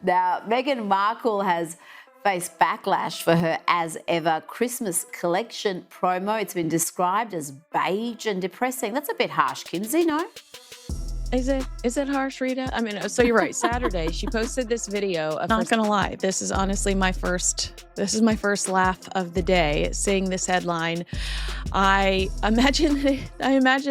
Now, Meghan Markle has faced backlash for her as-ever Christmas collection promo. It's been described as beige and depressing. That's a bit harsh, Kinsey, no? Is it harsh, Rita? I mean, so you're right. Saturday, she posted this video of not gonna lie. This is honestly my first laugh of the day seeing this headline. I imagine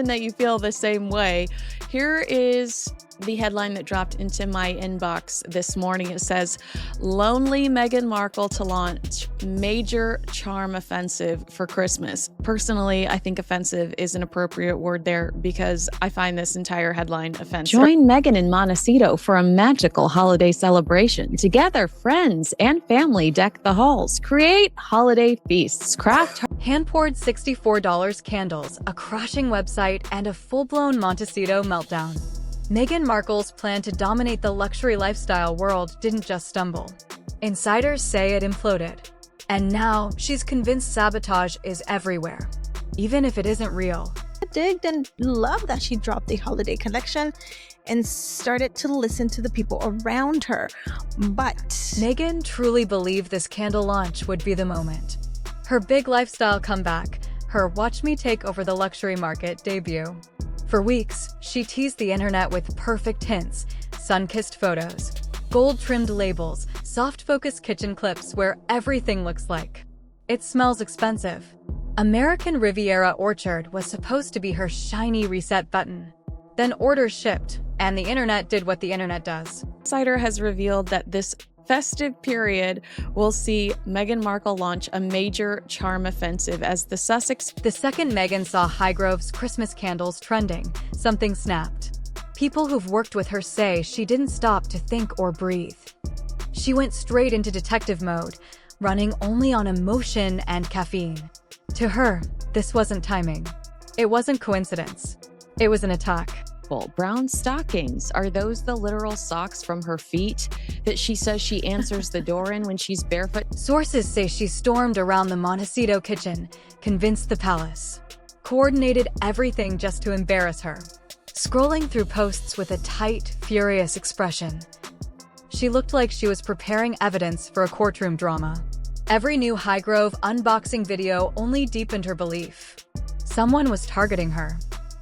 that you feel the same way. Here is the headline that dropped into my inbox this morning. It says, "Lonely Meghan Markle to launch major charm offensive for Christmas." Personally, I think offensive is an appropriate word there because I find this entire headline offensive. Join Meghan and Montecito for a magical holiday celebration. Together, friends and family deck the halls, create holiday feasts, craft hand-poured $64 candles, a crashing website, and a full-blown Montecito meltdown. Meghan Markle's plan to dominate the luxury lifestyle world didn't just stumble. Insiders say it imploded. And now she's convinced sabotage is everywhere, even if it isn't real. I digged and loved that she dropped the holiday collection and started to listen to the people around her. But Meghan truly believed this candle launch would be the moment. Her big lifestyle comeback, her Watch Me Take Over the Luxury Market debut. For weeks, she teased the internet with perfect hints, sun-kissed photos, gold-trimmed labels, soft-focus kitchen clips where everything looks like it smells expensive. American Riviera Orchard was supposed to be her shiny reset button. Then orders shipped, and the internet did what the internet does. Insider has revealed that this festive period will see Meghan Markle launch a major charm offensive as the Sussex. The second Meghan saw Highgrove's Christmas candles trending, something snapped. People who've worked with her say she didn't stop to think or breathe. She went straight into detective mode, running only on emotion and caffeine. To her, this wasn't timing. It wasn't coincidence. It was an attack. Brown stockings. Are those the literal socks from her feet that she says she answers the door in when she's barefoot? Sources say she stormed around the Montecito kitchen, convinced the palace, coordinated everything just to embarrass her, scrolling through posts with a tight, furious expression. She looked like she was preparing evidence for a courtroom drama. Every new Highgrove unboxing video only deepened her belief. Someone was targeting her.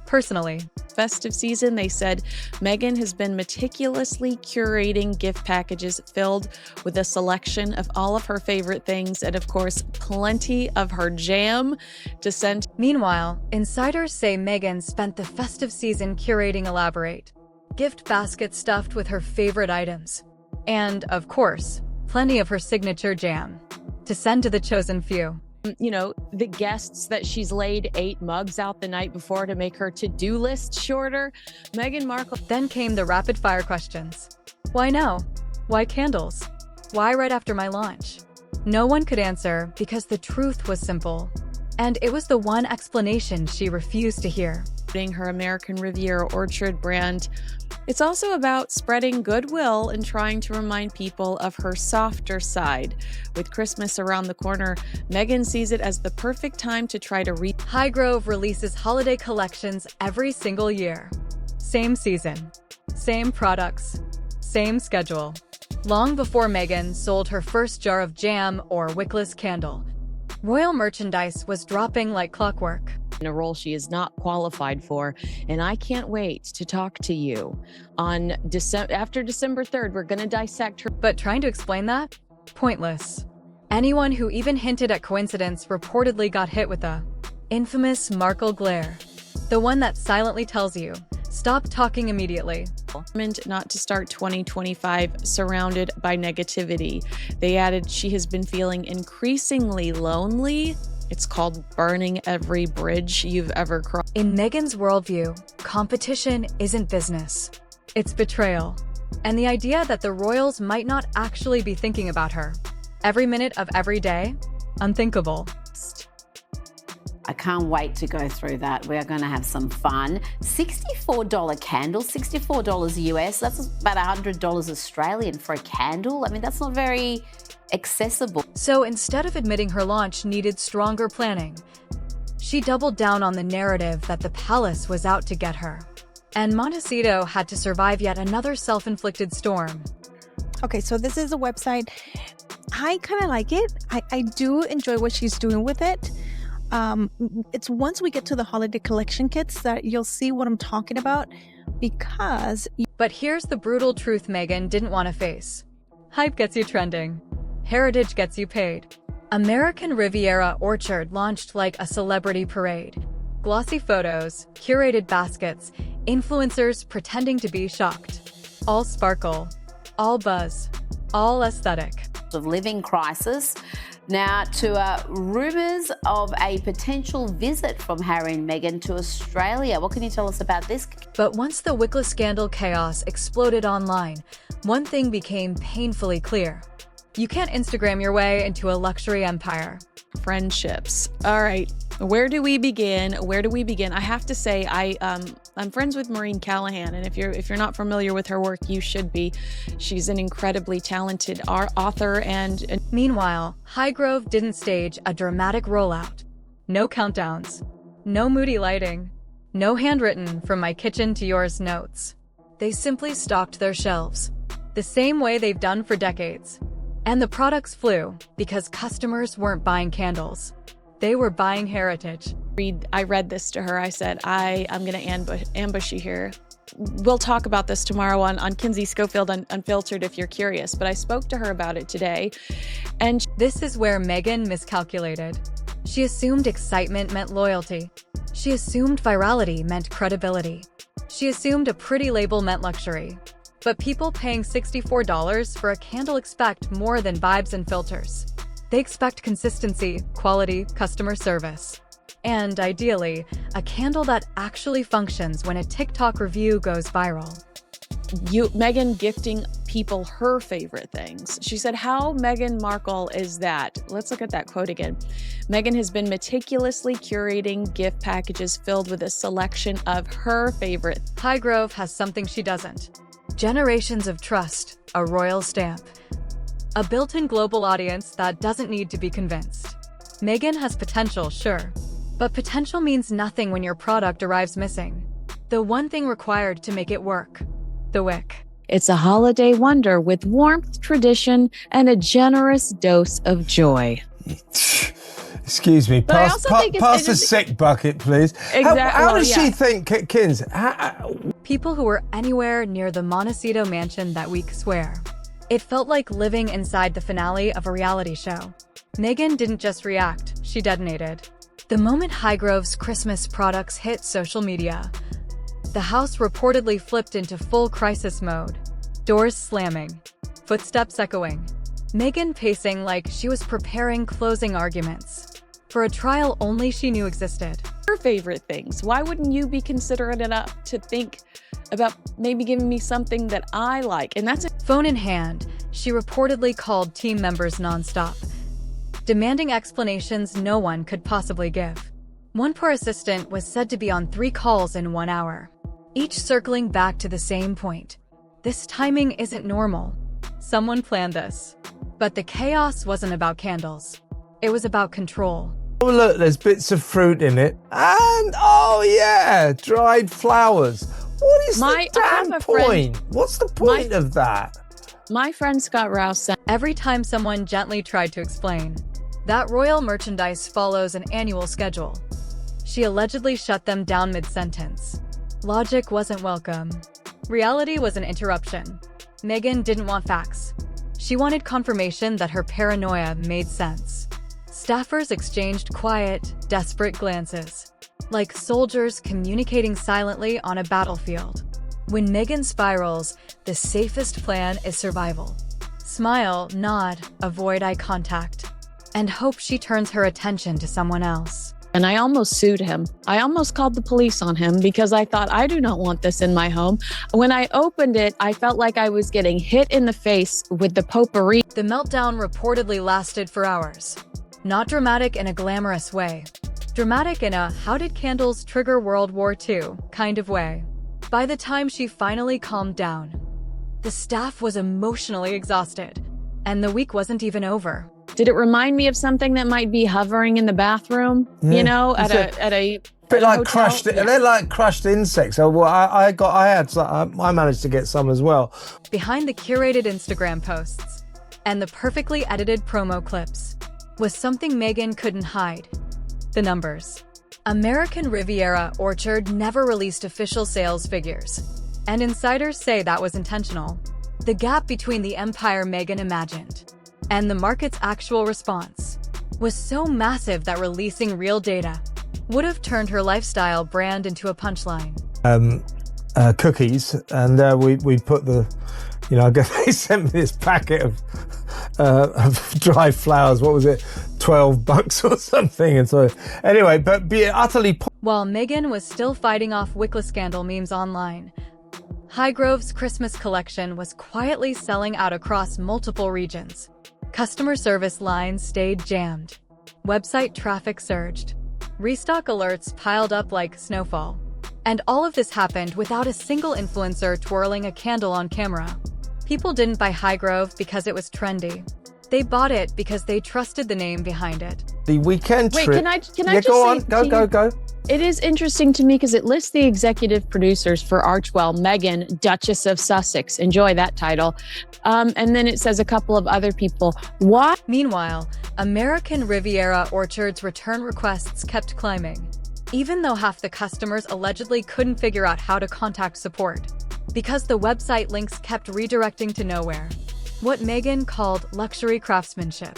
Personally. Festive season, they said Meghan has been meticulously curating gift packages filled with a selection of all of her favorite things and, of course, plenty of her jam to send. Meanwhile, insiders say Meghan spent the festive season curating elaborate gift baskets stuffed with her favorite items. And, of course, plenty of her signature jam to send to the chosen few. You know, the guests that she's laid 8 mugs out the night before to make her to-do list shorter. Meghan Markle. Then came the rapid-fire questions. Why now? Why candles? Why right after my launch? No one could answer because the truth was simple. And it was the one explanation she refused to hear. Her American Riviera Orchard brand. It's also about spreading goodwill and trying to remind people of her softer side. With Christmas around the corner, Meghan sees it as the perfect time to try to Highgrove releases holiday collections every single year. Same season, same products, same schedule. Long before Meghan sold her first jar of jam or wickless candle, royal merchandise was dropping like clockwork. In a role she is not qualified for, and I can't wait to talk to you on after December 3rd. We're going to dissect her. But trying to explain that? Pointless. Anyone who even hinted at coincidence reportedly got hit with the infamous Markle glare. The one that silently tells you, stop talking immediately. Not to start 2025 surrounded by negativity. They added she has been feeling increasingly lonely. It's called burning every bridge you've ever crossed. In Meghan's worldview, competition isn't business. It's betrayal. And the idea that the royals might not actually be thinking about her every minute of every day, unthinkable. I can't wait to go through that. We are going to have some fun. $64 candle, $64 US. That's about $100 Australian for a candle. I mean, that's not very accessible. So instead of admitting her launch needed stronger planning, she doubled down on the narrative that the palace was out to get her. And Montecito had to survive yet another self-inflicted storm. Okay, so this is a website. I kind of like it. I do enjoy what she's doing with it. It's once we get to the holiday collection kits that you'll see what I'm talking about, because... But here's the brutal truth Meghan didn't want to face. Hype gets you trending. Heritage gets you paid. American Riviera Orchard launched like a celebrity parade. Glossy photos, curated baskets, influencers pretending to be shocked. All sparkle, all buzz, all aesthetic. Of living crisis. Now to rumours of a potential visit from Harry and Meghan to Australia. What can you tell us about this? But once the Wicklow scandal chaos exploded online, one thing became painfully clear. You can't Instagram your way into a luxury empire. Friendships. All right. Where do we begin? I have to say, I'm friends with Maureen Callahan, and if you're not familiar with her work, you should be. She's an incredibly talented author and Meanwhile, Highgrove didn't stage a dramatic rollout. No countdowns, no moody lighting, no handwritten from my kitchen to yours notes. They simply stocked their shelves, the same way they've done for decades. And the products flew because customers weren't buying candles. They were buying heritage. I read this to her. I said, I'm going to ambush you here. We'll talk about this tomorrow on Kinsey Schofield Unfiltered if you're curious, but I spoke to her about it today. And this is where Meghan miscalculated. She assumed excitement meant loyalty. She assumed virality meant credibility. She assumed a pretty label meant luxury. But people paying $64 for a candle expect more than vibes and filters. They expect consistency, quality, customer service. And ideally, a candle that actually functions when a TikTok review goes viral. Meghan gifting people her favorite things. She said, how Meghan Markle is that? Let's look at that quote again. Meghan has been meticulously curating gift packages filled with a selection of her favorite. Highgrove has something she doesn't. Generations of trust, a royal stamp. A built-in global audience that doesn't need to be convinced. Meghan has potential, sure. But potential means nothing when your product arrives missing. The one thing required to make it work. The wick. It's a holiday wonder with warmth, tradition, and a generous dose of joy. Excuse me, pass the sick bucket, please. Exactly. How does she think, Kins? People who were anywhere near the Montecito mansion that week swear. It felt like living inside the finale of a reality show. Meghan didn't just react, she detonated. The moment Highgrove's Christmas products hit social media, the house reportedly flipped into full crisis mode. Doors slamming, footsteps echoing. Meghan pacing like she was preparing closing arguments for a trial only she knew existed. Her favorite things. Why wouldn't you be considerate enough to think about maybe giving me something that I like? And that's it. Phone in hand, she reportedly called team members nonstop, demanding explanations no one could possibly give. One poor assistant was said to be on 3 calls in 1 hour, each circling back to the same point. This timing isn't normal. Someone planned this. But the chaos wasn't about candles. It was about control. Oh look, there's bits of fruit in it. And, oh yeah, dried flowers. What is the damn point? What's the point of that? My friend Scott Rouse said, every time someone gently tried to explain, that royal merchandise follows an annual schedule. She allegedly shut them down mid-sentence. Logic wasn't welcome. Reality was an interruption. Meghan didn't want facts. She wanted confirmation that her paranoia made sense. Staffers exchanged quiet, desperate glances, like soldiers communicating silently on a battlefield. When Meghan spirals, the safest plan is survival. Smile, nod, avoid eye contact, and hope she turns her attention to someone else. and I almost sued him. I almost called the police on him because I thought, I do not want this in my home. When I opened it, I felt like I was getting hit in the face with the potpourri. The meltdown reportedly lasted for hours. Not dramatic in a glamorous way. Dramatic in a how did candles trigger World War II kind of way. By the time she finally calmed down, the staff was emotionally exhausted, and the week wasn't even over. Did it remind me of something that might be hovering in the bathroom, you know, at a bit like crushed. Yeah. They're like crushed insects. So well, I managed to get some as well. Behind the curated Instagram posts and the perfectly edited promo clips was something Meghan couldn't hide: the numbers. American Riviera Orchard never released official sales figures, and insiders say that was intentional. The gap between the empire Meghan imagined and the market's actual response was so massive that releasing real data would have turned her lifestyle brand into a punchline. Cookies, and we put the, I guess they sent me this packet of dried flowers. What was it, $12 or something? And so anyway, but be utterly. While Meghan was still fighting off Wicklow scandal memes online, Highgrove's Christmas collection was quietly selling out across multiple regions. Customer service lines stayed jammed. Website traffic surged. Restock alerts piled up like snowfall. And all of this happened without a single influencer twirling a candle on camera. People didn't buy Highgrove because it was trendy. They bought it because they trusted the name behind it. The weekend trip. Wait, can I just go say, on, go. It is interesting to me because it lists the executive producers for Archewell, Meghan, Duchess of Sussex. Enjoy that title. And then it says a couple of other people. Why? Meanwhile, American Riviera Orchard's return requests kept climbing, even though half the customers allegedly couldn't figure out how to contact support, because the website links kept redirecting to nowhere. What Meghan called luxury craftsmanship,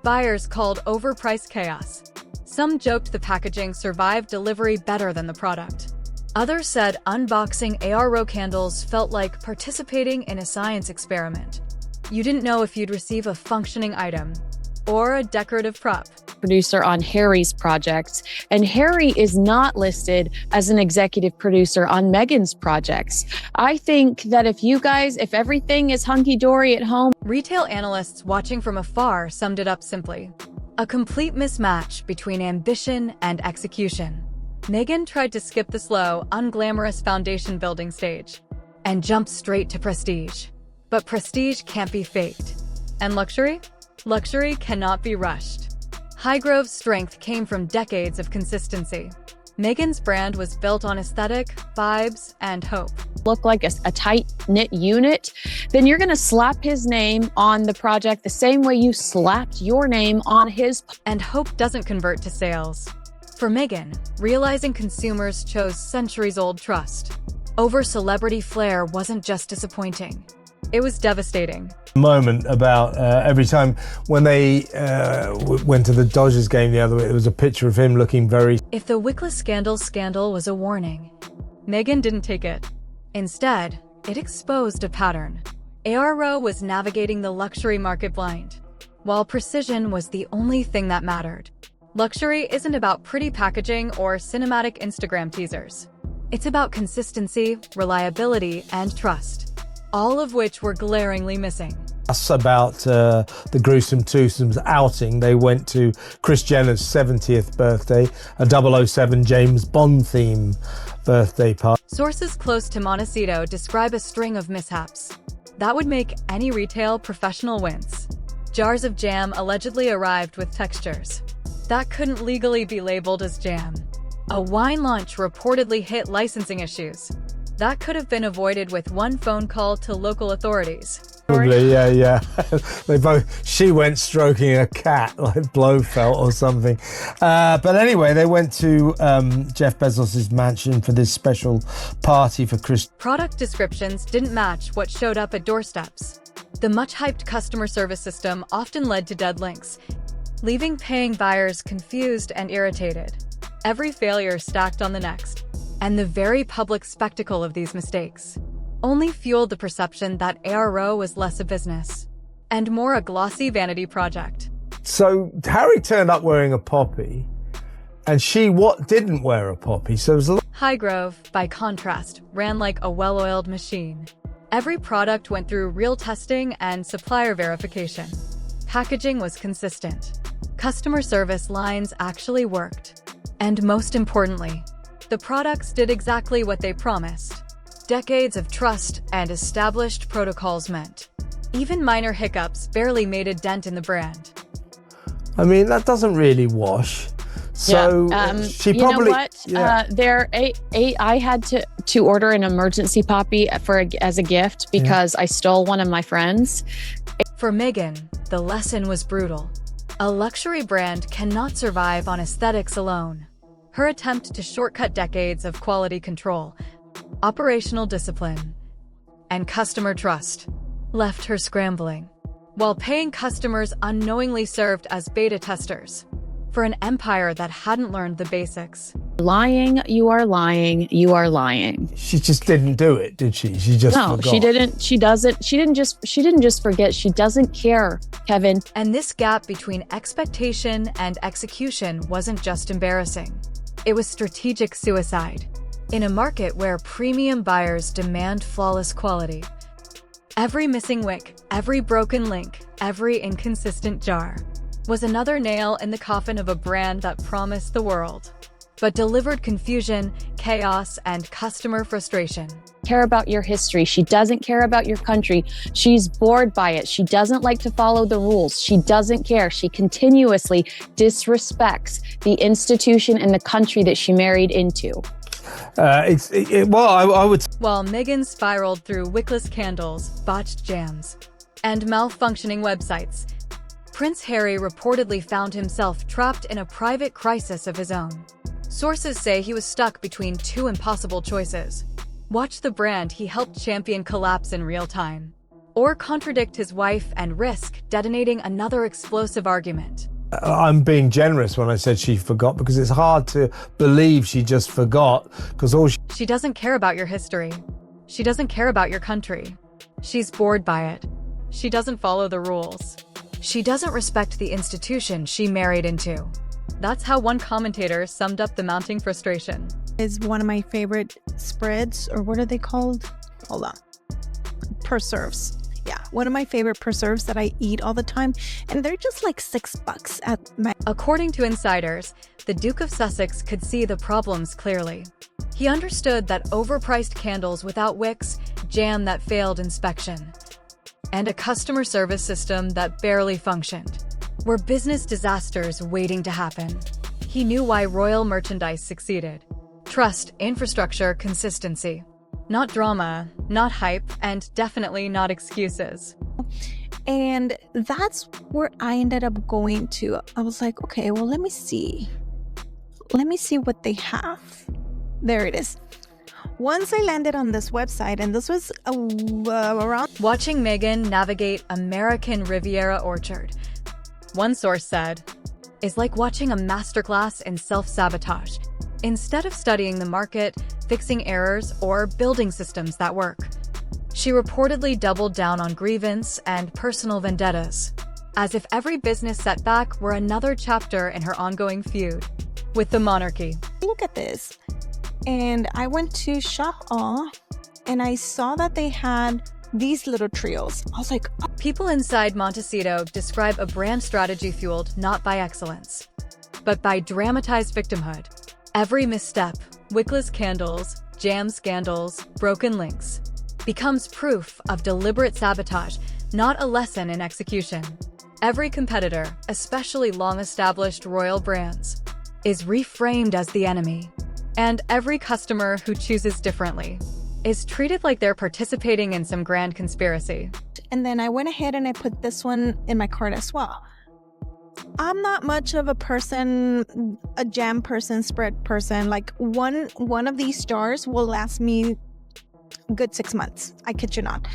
buyers called overpriced chaos. Some joked the packaging survived delivery better than the product. Others said unboxing ARO candles felt like participating in a science experiment. You didn't know if you'd receive a functioning item or a decorative prop. Producer on Harry's projects, and Harry is not listed as an executive producer on Meghan's projects. I think that if everything is hunky-dory at home. Retail analysts watching from afar summed it up simply: a complete mismatch between ambition and execution. Meghan tried to skip the slow, unglamorous foundation building stage and jump straight to prestige. But prestige can't be faked. And luxury? Luxury cannot be rushed. Highgrove's strength came from decades of consistency. Meghan's brand was built on aesthetic, vibes, and hope. Look like a tight-knit unit, then you're going to slap his name on the project the same way you slapped your name on his. And hope doesn't convert to sales. For Meghan, realizing consumers chose centuries-old trust over celebrity flair wasn't just disappointing. It was devastating. Moment about every time when they went to the Dodgers game the other week, there was a picture of him looking very. If the Wicklow scandal was a warning, Meghan didn't take it. Instead, it exposed a pattern. ARO was navigating the luxury market blind, while precision was the only thing that mattered. Luxury isn't about pretty packaging or cinematic Instagram teasers. It's about consistency, reliability, and trust, all of which were glaringly missing. That's about the Gruesome Twosomes outing. They went to Kris Jenner's 70th birthday, a 007 James Bond theme birthday party. Sources close to Montecito describe a string of mishaps that would make any retail professional wince. Jars of jam allegedly arrived with textures that couldn't legally be labeled as jam. A wine launch reportedly hit licensing issues that could have been avoided with one phone call to local authorities. Probably, yeah. She went stroking a cat like Blofeld or something. But anyway, they went to Jeff Bezos' mansion for this special party for Chris. Product descriptions didn't match what showed up at doorsteps. The much-hyped customer service system often led to dead links, leaving paying buyers confused and irritated. Every failure stacked on the next, and the very public spectacle of these mistakes only fueled the perception that ARO was less a business and more a glossy vanity project. So Harry turned up wearing a poppy, and she didn't wear a poppy. So it was Highgrove, by contrast, ran like a well-oiled machine. Every product went through real testing and supplier verification. Packaging was consistent. Customer service lines actually worked. And most importantly, the products did exactly what they promised. Decades of trust and established protocols meant even minor hiccups barely made a dent in the brand. I mean, that doesn't really wash. So she you probably. know what? Yeah. I had to order an emergency poppy as a gift because I stole one of my friends. For Meghan, the lesson was brutal. A luxury brand cannot survive on aesthetics alone. Her attempt to shortcut decades of quality control, operational discipline, and customer trust left her scrambling, while paying customers unknowingly served as beta testers for an empire that hadn't learned the basics. Lying, you are lying, you are lying. She just didn't do it, did she? She just No, forgot. she didn't. She doesn't. She didn't just forget. She doesn't care, Kevin. And this gap between expectation and execution wasn't just embarrassing. It was strategic suicide. In a market where premium buyers demand flawless quality, every missing wick, every broken link, every inconsistent jar was another nail in the coffin of a brand that promised the world, but delivered confusion, chaos, and customer frustration. Care about your history. She doesn't care about your country. She's bored by it. She doesn't like to follow the rules. She doesn't care. She continuously disrespects the institution and the country that she married into. I would. While Meghan spiraled through wickless candles, botched jams, and malfunctioning websites, Prince Harry reportedly found himself trapped in a private crisis of his own. Sources say he was stuck between two impossible choices: watch the brand he helped champion collapse in real time, or contradict his wife and risk detonating another explosive argument. I'm being generous when I said she forgot, because it's hard to believe she just forgot, because all She doesn't care about your history. She doesn't care about your country. She's bored by it. She doesn't follow the rules. She doesn't respect the institution she married into. That's how one commentator summed up the mounting frustration. Is one of my favorite spreads, or what are they called? Hold on. Preserves. Yeah, one of my favorite preserves that I eat all the time, and they're just like $6 at my. According to insiders, the Duke of Sussex could see the problems clearly. He understood that overpriced candles without wicks, jam that failed inspection, and a customer service system that barely functioned were business disasters waiting to happen. He knew why royal merchandise succeeded: trust, infrastructure, consistency. Not drama, not hype, and definitely not excuses. And that's where I ended up going to. I was like, okay, well, let me see. Let me see what they have. There it is. Once I landed on this website, and this was around. Watching Meghan navigate American Riviera orchard, one source said, is like watching a masterclass in self-sabotage. Instead of studying the market, fixing errors, or building systems that work, she reportedly doubled down on grievance and personal vendettas, as if every business setback were another chapter in her ongoing feud with the monarchy. Look at this. And I went to Shop All, and I saw that they had these little trios. I was like, oh. People inside Montecito describe a brand strategy fueled not by excellence, but by dramatized victimhood. Every misstep, wickless candles, jam scandals, broken links, becomes proof of deliberate sabotage, not a lesson in execution. Every competitor, especially long-established royal brands, is reframed as the enemy. And every customer who chooses differently is treated like they're participating in some grand conspiracy. And then I went ahead and I put this one in my cart as well. I'm not much of a person, a jam person, spread person. Like one of these jars will last me a good 6 months. I kid you not.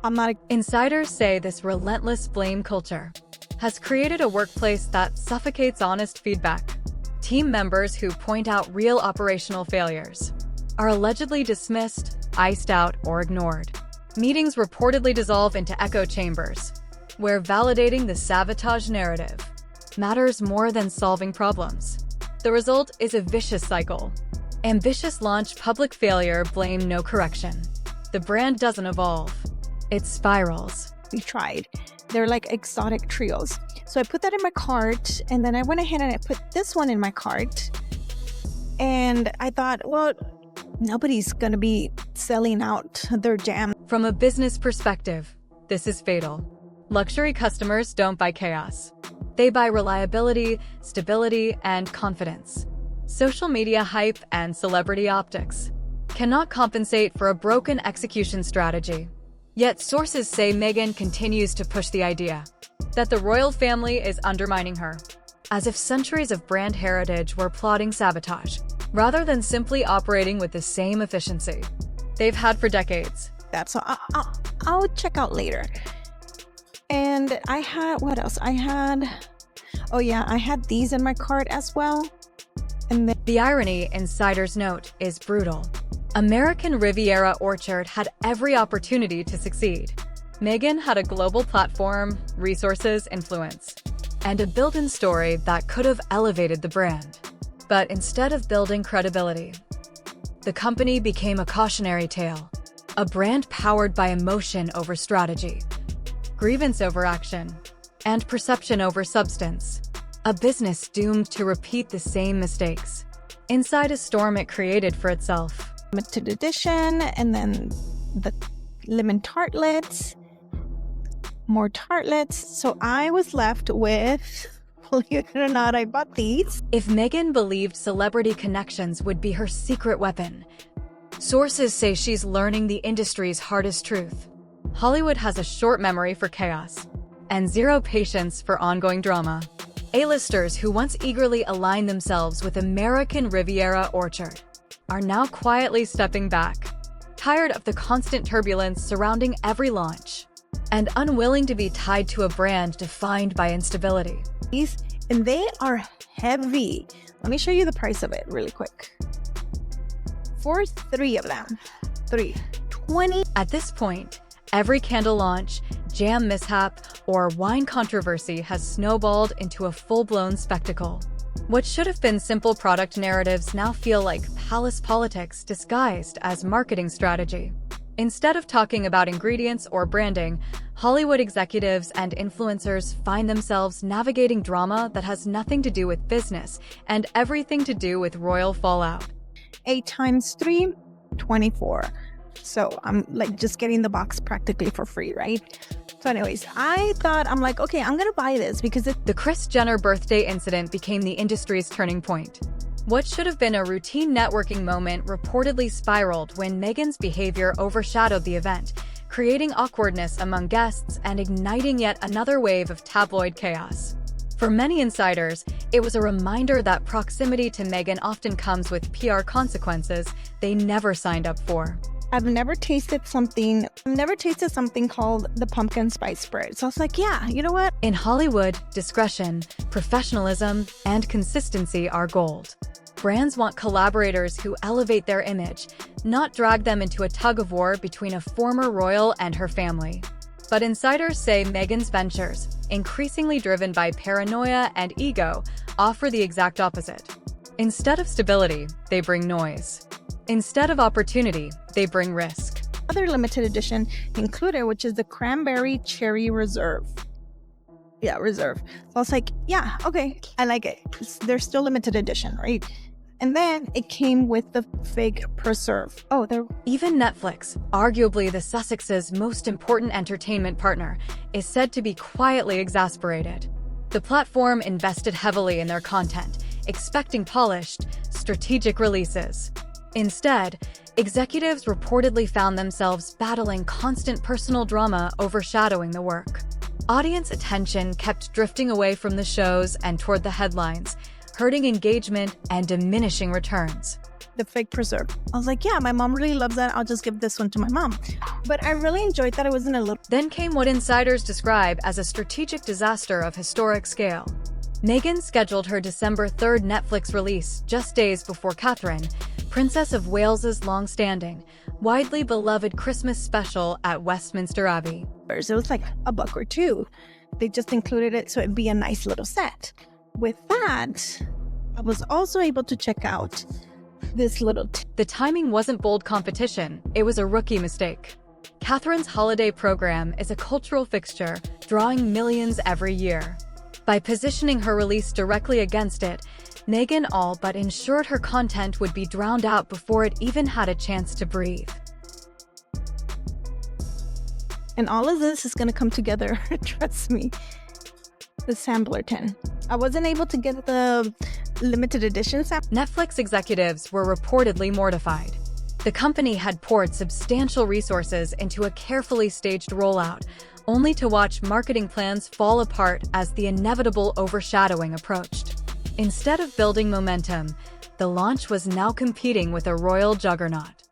I'm not. Insiders say this relentless blame culture has created a workplace that suffocates honest feedback. Team members who point out real operational failures are allegedly dismissed, iced out, or ignored. Meetings reportedly dissolve into echo chambers, where validating the sabotage narrative matters more than solving problems. The result is a vicious cycle. Ambitious launch, public failure, blame, no correction. The brand doesn't evolve. It spirals. We tried. They're like exotic trios. So I put that in my cart, and then I went ahead and I put this one in my cart. And I thought, well, nobody's going to be selling out their jam. From a business perspective, this is fatal. Luxury customers don't buy chaos. They buy reliability, stability, and confidence. Social media hype and celebrity optics cannot compensate for a broken execution strategy. Yet sources say Meghan continues to push the idea that the royal family is undermining her, as if centuries of brand heritage were plotting sabotage, rather than simply operating with the same efficiency they've had for decades. So I'll check out later. And I had, what else? I had these in my cart as well. And then The irony, insiders note, is brutal. American Riviera Orchard had every opportunity to succeed. Meghan had a global platform, resources, influence, and a built-in story that could have elevated the brand. But instead of building credibility, the company became a cautionary tale, a brand powered by emotion over strategy, grievance over action, and perception over substance. A business doomed to repeat the same mistakes inside a storm it created for itself. limited edition, and then the lemon tartlets, more tartlets. So I was left with, believe it or not, I bought these. If Meghan believed celebrity connections would be her secret weapon, sources say she's learning the industry's hardest truth. Hollywood has a short memory for chaos and zero patience for ongoing drama. A-listers who once eagerly aligned themselves with American Riviera Orchard are now quietly stepping back, tired of the constant turbulence surrounding every launch, and unwilling to be tied to a brand defined by instability. And they are heavy. Let me show you the price of it really quick. For 3 of them, 20. At this point, every candle launch, jam mishap, or wine controversy has snowballed into a full-blown spectacle. What should have been simple product narratives now feel like palace politics disguised as marketing strategy. Instead of talking about ingredients or branding, Hollywood executives and influencers find themselves navigating drama that has nothing to do with business and everything to do with royal fallout. 8 times 3, 24. So I'm like just getting the box practically for free, right? So anyways, I'm like, okay, I'm gonna buy this because The Kris Jenner birthday incident became the industry's turning point. What should have been a routine networking moment reportedly spiraled when Meghan's behavior overshadowed the event, creating awkwardness among guests and igniting yet another wave of tabloid chaos. For many insiders, it was a reminder that proximity to Meghan often comes with PR consequences they never signed up for. I've never tasted something called the pumpkin spice spread. So I was like, yeah, you know what? In Hollywood, discretion, professionalism, and consistency are gold. Brands want collaborators who elevate their image, not drag them into a tug-of-war between a former royal and her family. But insiders say Meghan's ventures, increasingly driven by paranoia and ego, offer the exact opposite. Instead of stability, they bring noise. Instead of opportunity, they bring risk. Other limited edition included, which is the Cranberry Cherry Reserve. Yeah, Reserve. So I was like, yeah, okay, I like it. They're still limited edition, right? And then it came with the Fig Preserve. Oh, they're... Even Netflix, arguably the Sussex's most important entertainment partner, is said to be quietly exasperated. The platform invested heavily in their content, expecting polished, strategic releases. Instead, executives reportedly found themselves battling constant personal drama overshadowing the work. Audience attention kept drifting away from the shows and toward the headlines, hurting engagement and diminishing returns. The Fig Preserve. I was like, yeah, my mom really loves that. I'll just give this one to my mom. But I really enjoyed that it wasn't a little... Then came what insiders describe as a strategic disaster of historic scale. Meghan scheduled her December 3rd Netflix release just days before Catherine, Princess of Wales's long-standing, widely beloved Christmas special at Westminster Abbey. It was like $1 or $2. They just included it so it'd be a nice little set. With that, I was also able to check out this little... The timing wasn't bold competition, it was a rookie mistake. Catherine's holiday program is a cultural fixture, drawing millions every year. By positioning her release directly against it, Meghan all but ensured her content would be drowned out before it even had a chance to breathe. And all of this is going to come together, trust me. the sampler tin. I wasn't able to get the limited edition sampler. Netflix executives were reportedly mortified. The company had poured substantial resources into a carefully staged rollout, only to watch marketing plans fall apart as the inevitable overshadowing approached. Instead of building momentum, the launch was now competing with a royal juggernaut.